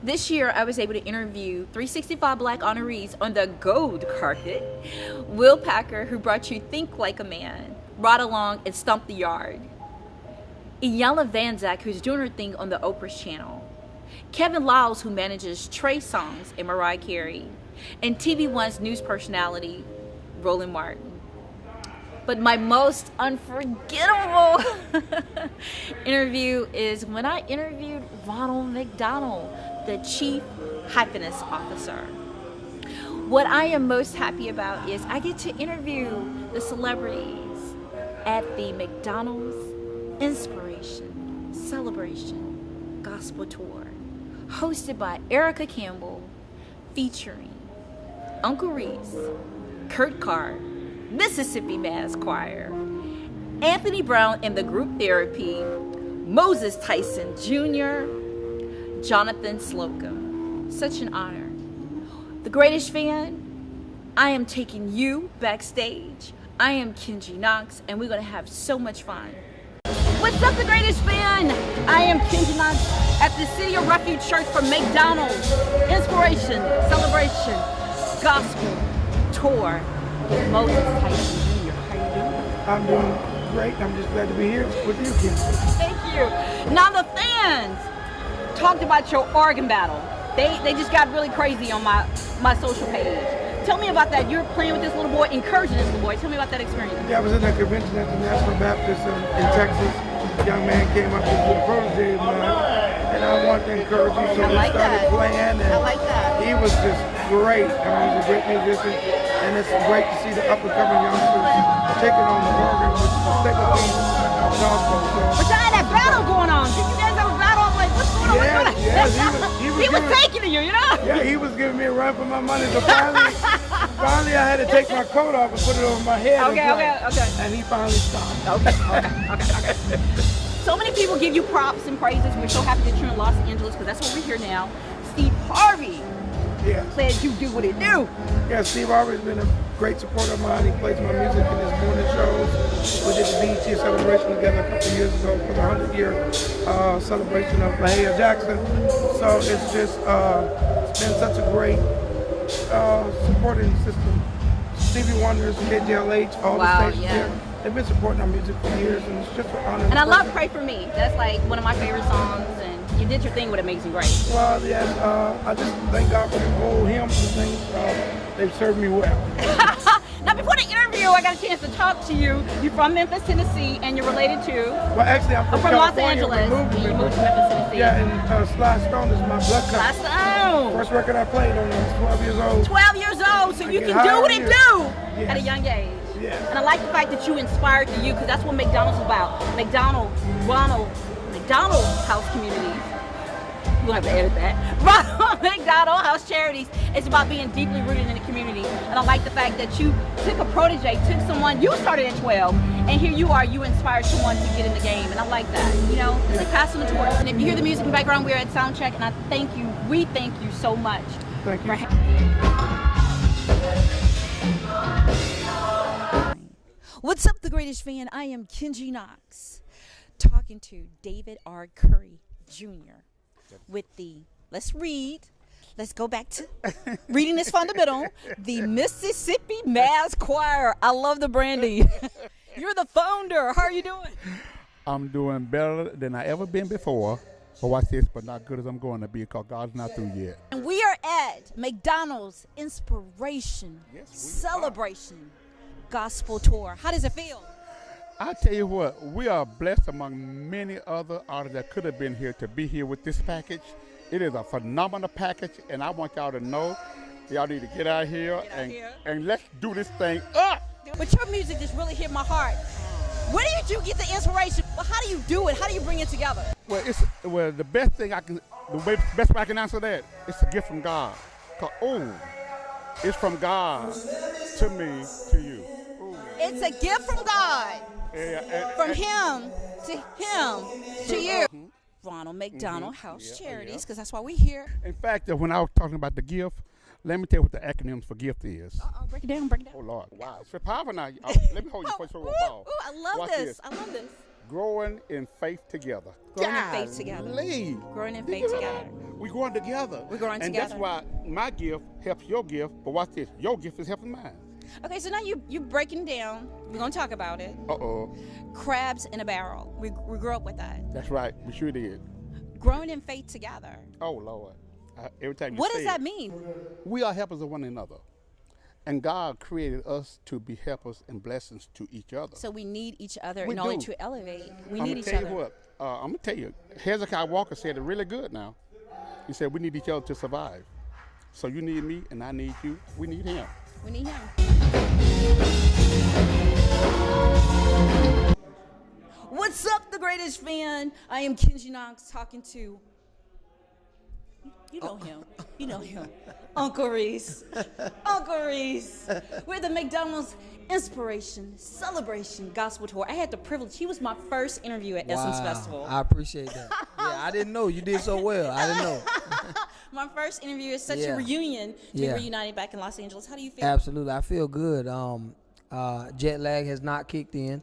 This year, I was able to interview 365 Black honorees on the gold carpet. Will Packer, who brought you Think Like a Man, Ride Along, and Stomp the Yard. Iyanla Vanzant, who's doing her thing on the Oprah's channel. Kevin Lyles, who manages Trey Songz and Mariah Carey. And TV1's news personality, Roland Martin. But my most unforgettable interview is when I interviewed Ronald McDonald, the Chief Happiness Officer. What I am most happy about is I get to interview the celebrities at the McDonald's Inspiration Celebration Gospel Tour, hosted by Erica Campbell, featuring Uncle Reese, Kurt Carr, Mississippi Mass Choir, Anthony Brown and the Group Therapy, Moses Tyson Jr., Jonathan Slocum. Such an honor. The Greatest Fan, I am taking you backstage. I am Kingi Knox, and we're going to have so much fun. What's up, The Greatest Fan? I am Kingi Knox at the City of Refuge Church for McDonald's Inspiration Celebration Gospel Tour. Moses Tyson Jr. How you doing? I'm doing great. I'm just glad to be here with you, Kim. Thank you. Now the fans talked about your organ battle. They just got really crazy on my social page. Tell me about that. You're playing with this little boy, encouraging this little boy. Tell me about that experience. Yeah, I was in a convention at the National Baptist in Texas. A young man came up to a protege of mine, and I wanted to encourage him, so we started playing. And I like that. He was just great. I mean, he's a great musician, and it's great to see the up-and-coming youngsters taking on the organ, which is the staple theme of gospel. But y'all had that battle going on. Did you guys have a battle? I'm like, what's going on? He was taking to you, you know? Yeah, he was giving me a run for my money. So finally I had to take my coat off and put it over my head. Okay. And he finally stopped. Okay. So many people give you props and praises. We're so happy that you're in Los Angeles because that's where we're here now. Steve Harvey. Yeah. Said you do what it do. Yeah, Steve Harvey's been a great supporter of mine. He plays my music in his morning shows. We did the BET celebration together a couple of years ago for the 100-year celebration of Mahalia Jackson. So it's just it's been such a great supporting system. Stevie Wonder's, KJLH, all the stations here. They've been supporting our music for years, and it's just an honor. And I love Pray For Me. That's like one of my favorite songs, and you did your thing with Amazing Grace. Well, yes, I just thank God for the old hymns and things. They've served me well. Now, before the interview, I got a chance to talk to you. You're from Memphis, Tennessee, and you're related to? Well, actually, I'm from Los Angeles. You moved to Memphis, Tennessee. Yeah, and Sly Stone is my blood cousin. Sly Stone. First record I played on, I was 12 years old. 12 years old, so you can do what it do yes. at a young age. Yes. And I like the fact that you inspired the youth, because that's what McDonald's is about. Ronald McDonald House Communities. We'll have to edit that. Ronald McDonald House Charities. It's about being deeply rooted in the community. And I like the fact that you took a protege, took someone, you started at 12, and here you are, you inspired someone to get in the game. And I like that. You know, it's like passing the torch. And if you hear the music in the background, we're at Soundcheck, and I thank you, we thank you so much. Thank you. What's up, The Greatest Fan? I am Kingi Knox, talking to David R. Curry Jr. with let's go back to reading is fundamental, the Mississippi Mass Choir. I love the branding. You're the founder. How are you doing? I'm doing better than I ever been before. But watch this, but not good as I'm going to be, because God's not through yet. And we are at McDonald's Inspiration Celebration Gospel Tour. How does it feel? I tell you what, we are blessed among many other artists that could have been here to be here with this package. It is a phenomenal package, and I want y'all to know y'all need to get out here and let's do this thing up. But your music just really hit my heart. Where did you get the inspiration? Well, how do you do it? How do you bring it together? Well, the best thing best way I can answer that, it's a gift from God. It's from God to me, to you. Ooh. It's a gift from God. From him to you. Ronald McDonald House Charities, because that's why we're here. In fact, when I was talking about the gift, let me tell you what the acronyms for gift is. Break it down. Oh, Lord. Wow. It's powerful now. Let me hold you for a while. I love this. I love this. Growing in faith together. Growing in faith together. Growing in faith together. We're growing together. We're growing and together. that's why my gift helps your gift. But watch this. Your gift is helping mine. Okay, so now you breaking down. We're gonna talk about it. Uh-oh. Crabs in a barrel. We grew up with that. That's right. We sure did. Growing in faith together. Oh, Lord. Every time you What say does that it, mean? we are helpers of one another. And God created us to be helpers and blessings to each other. So we need each other We in order do. to elevate. We I'm need gonna each tell other. you what. I'm going to tell you. Hezekiah Walker said it really good now. He said we need each other to survive. So you need me and I need you. We need him. We need him. What's up, the greatest fan? I am Kingi Knox talking to. You know him. You know him. Uncle Reese. Uncle Reese. We're the McDonald's Inspiration Celebration Gospel Tour. I had the privilege. He was my first interview at Essence Festival. I appreciate that. Yeah, I didn't know. You did so well. I didn't know. My first interview is such a Yeah. reunion to be Yeah. reunited back in Los Angeles. How do you feel? Absolutely. I feel good. Jet lag has not kicked in.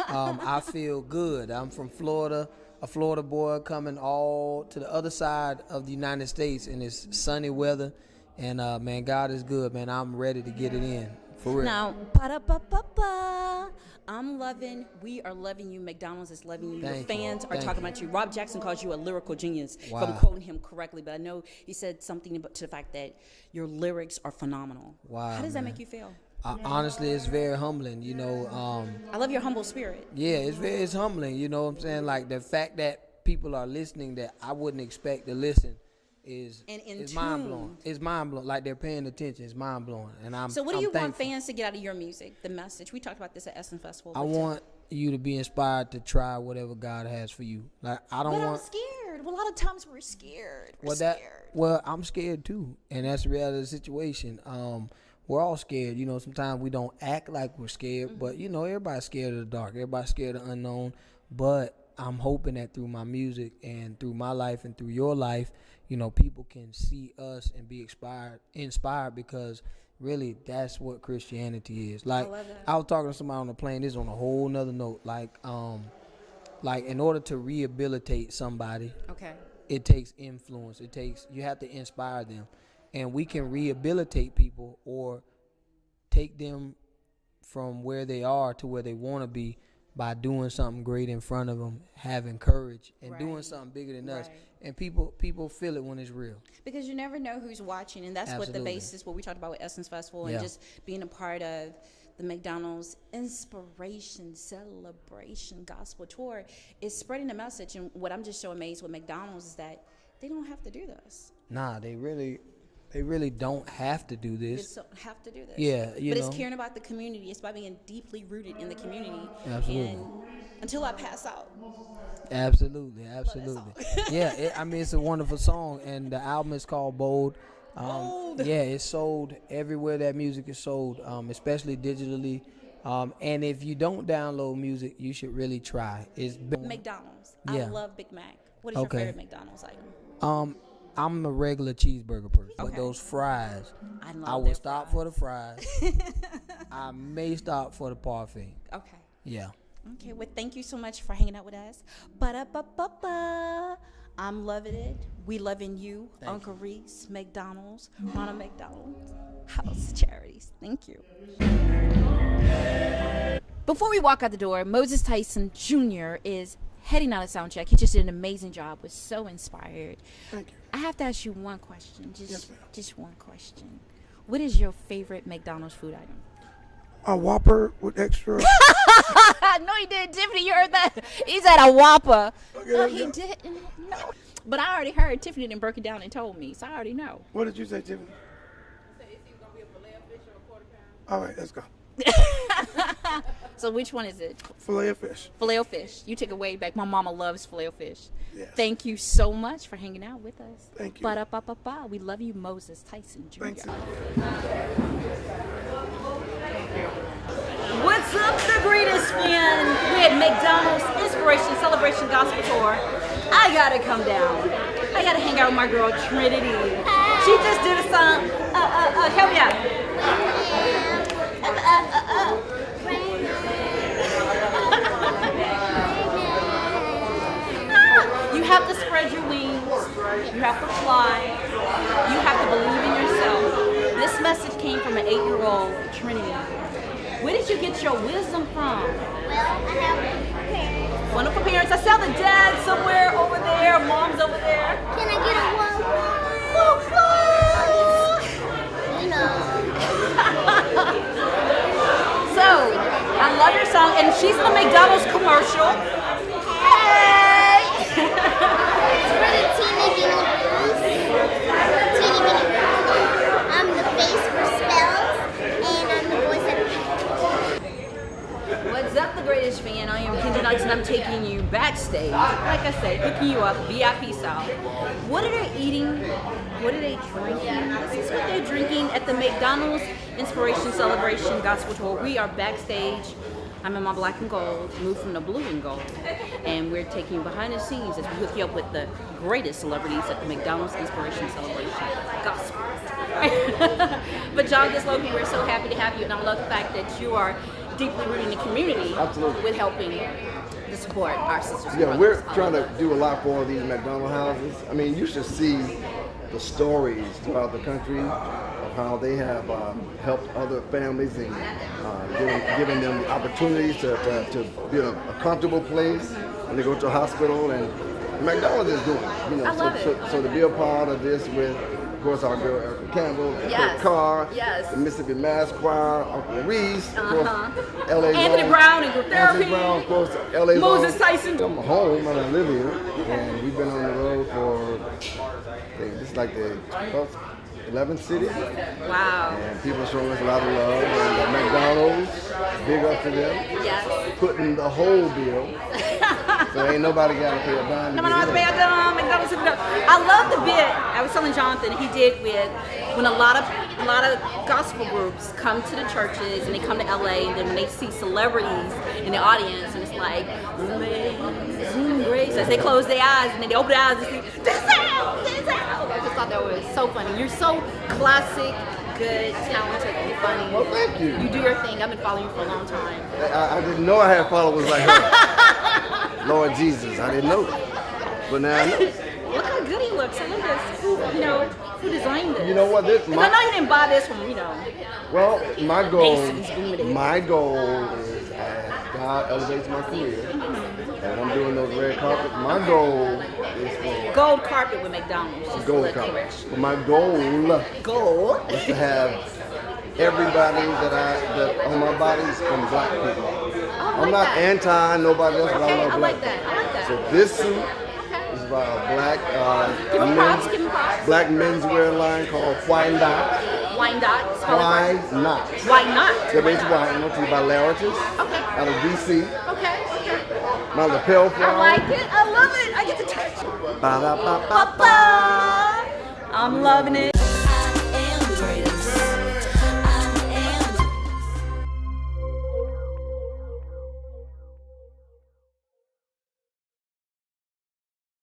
I feel good. I'm from Florida, a Florida boy coming all to the other side of the United States, and it's sunny weather. And, man, God is good, man. I'm ready to get it in. For real. Now, we are loving you. McDonald's is loving you. Your Thank you. fans are Thank talking you. about you. Rob Jackson calls you a lyrical genius, if Wow. I'm quoting him correctly, but I know he said something about, to the fact that your lyrics are phenomenal. Wow, How does that man. make you feel? Honestly, it's very humbling, you know. I love your humble spirit. Yeah, it's humbling, you know what I'm saying? Like the fact that people are listening that I wouldn't expect to listen is mind blowing. It's mind blowing. Like they're paying attention. It's mind blowing. And So what do I'm you want thankful. fans to get out of your music, the message? We talked about this at Essence Festival. I but- want you to be inspired to try whatever God has for you. Like I don't But I'm want scared. Well, a lot of times we're scared. We're well scared. well, I'm scared too. And that's the reality of the situation. We're all scared, you know, sometimes we don't act like we're scared, but you know, everybody's scared of the dark. Everybody's scared of the unknown. But I'm hoping that through my music and through my life and through your life, you know, people can see us and be inspired because really that's what Christianity is. Like love that. I was talking to somebody on the plane, this is on a whole nother note. Like in order to rehabilitate somebody, Okay. it takes influence. You have to inspire them. And we can rehabilitate people or take them from where they are to where they want to be by doing something great in front of them, having courage, and doing Right. something bigger than us. Right. And people feel it when it's real. Because you never know who's watching, and that's what the Absolutely. basis, what we talked about with Essence Festival, Yeah. and just being a part of the McDonald's Inspiration Celebration Gospel Tour is spreading the message. And what I'm just so amazed with McDonald's is that they don't have to do this. Nah, they really don't have to do They this. just don't have to do this. Yeah, but you it's know. caring about the community. It's by being deeply rooted in the community. Absolutely. And until I pass out. Absolutely. song. Yeah, it's a wonderful song, and the album is called Bold. Bold. Yeah, it's sold everywhere that music is sold, especially digitally. And if you don't download music, you should really try. It's McDonald's. I Yeah. love Big Mac. What is Okay. your favorite McDonald's item? I'm a regular cheeseburger person, but Okay. those fries, I I love will their stop for the fries. I may stop for the parfait. Okay. Yeah. Okay, well, thank you so much for hanging out with us. Ba-da-ba-ba-ba. I'm loving it. We loving you, Thank Uncle Reese, McDonald's, Ronald McDonald, House Charities. Thank you. Before we walk out the door, Moses Tyson Jr. is heading out of sound check. He just did an amazing job. Was so inspired. Thank you. I have to ask you one question. Yes, ma'am. Just one question. What is your favorite McDonald's food item? A Whopper with extra. No, he did. Tiffany, you heard that? He said a Whopper. Okay, No, he yeah. didn't. No. But I already heard. Tiffany didn't break it down and told me, so I already know. What did you say, Tiffany? All right, let's go. So which one is it? Filet of fish. Filet o fish. You took it way back. My mama loves filet o fish. Yes. Thank you so much for hanging out with us. Thank you. Ba-da-ba-ba-ba. We love you, Moses Tyson Jr. Thanks. What's up, the greatest fan? We at McDonald's Inspiration Celebration Gospel Tour. I gotta come down. I gotta hang out with my girl Trinity. She just did a song. Help me out. You have to spread your wings. You have to fly. You have to believe in yourself. This message came from an 8-year-old Trinity. Where did you get your wisdom from? Well, I have parents. Wonderful parents. I saw the dad somewhere over there. Mom's over there. Can I get a one? You know. So, I love your song, and she's in the McDonald's commercial. Hey! It's for the teeny bitty blues. Teeny bitty blues. I'm the face for spells, and I'm the voice of What's up, the greatest fan? I am Kingi Knox, and I'm taking you backstage. Like I said, hooking you up, VIP style. What are they eating? What are they drinking? This is what they're drinking at the McDonald's Inspiration Celebration Gospel Tour. We are backstage. I'm in my black and gold, moved from the blue and gold. And we're taking you behind the scenes as we hook you up with the greatest celebrities at the McDonald's Inspiration Celebration Gospel. But John Gisloki, we're so happy to have you, and I love the fact that you are deeply rooted in the community. Absolutely. With helping to support our sisters and Yeah, brothers. we're trying to do a lot for these McDonald's houses. I mean, you should see the stories throughout the country of how they have helped other families and giving them opportunities to be in a comfortable place when they go to a hospital. And McDonald's is doing it. You know, I love it. So to be a part of this with, of course, our girl Erica Campbell, Yes. Kurt Carr, Yes. the Mississippi Mass Choir, Uncle Reese, of course, L.A. Anthony Long, Brown and Group Therapy. Anthony Brown, of course, L.A. Moses Long. Tyson. I'm home and I live here, and we've been on the road for, I think, this is like the 11th city, Wow. and people are showing us a lot of love, and McDonald's, big up to them, Yes. putting the whole bill, so ain't nobody got to pay a dime to No, get in. McDonald's. I love the bit I was telling Jonathan he did with when a lot of gospel groups come to the churches and they come to LA, and then when they see celebrities in the audience, and it's like amazing grace as they close their eyes and then they open their eyes and see this out. I just thought that was so funny. You're so classic, good, talented, and funny. Well, thank you. You do your thing. I've been following you for a long time. I didn't know I had followers like her. Lord Jesus, I didn't know that. But now I know. Look how good he looks. I love this. Who designed this? You know what? This 'Cause I know you didn't buy this from, Well, my goal Masons doing it. is as God elevates my career, and I'm doing those red carpets. My goal is for gold carpet with McDonald's. Just gold a carpet. correction. But my goal Gold. is to have everybody that on my body is from black people. I'm not anti nobody else, but I Okay, love I black like that. people. I like that. So this suit is by a black Give him props. Give him props. black menswear line called Why Not. Why not? Spell it Why right. Not? Why not? W-H-Y-N-O-T by Laritus Okay. out of DC. Okay. My lapel flower. I like it. I love it. I get to touch. Ba-da-ba-ba-ba. Papa. I'm loving it.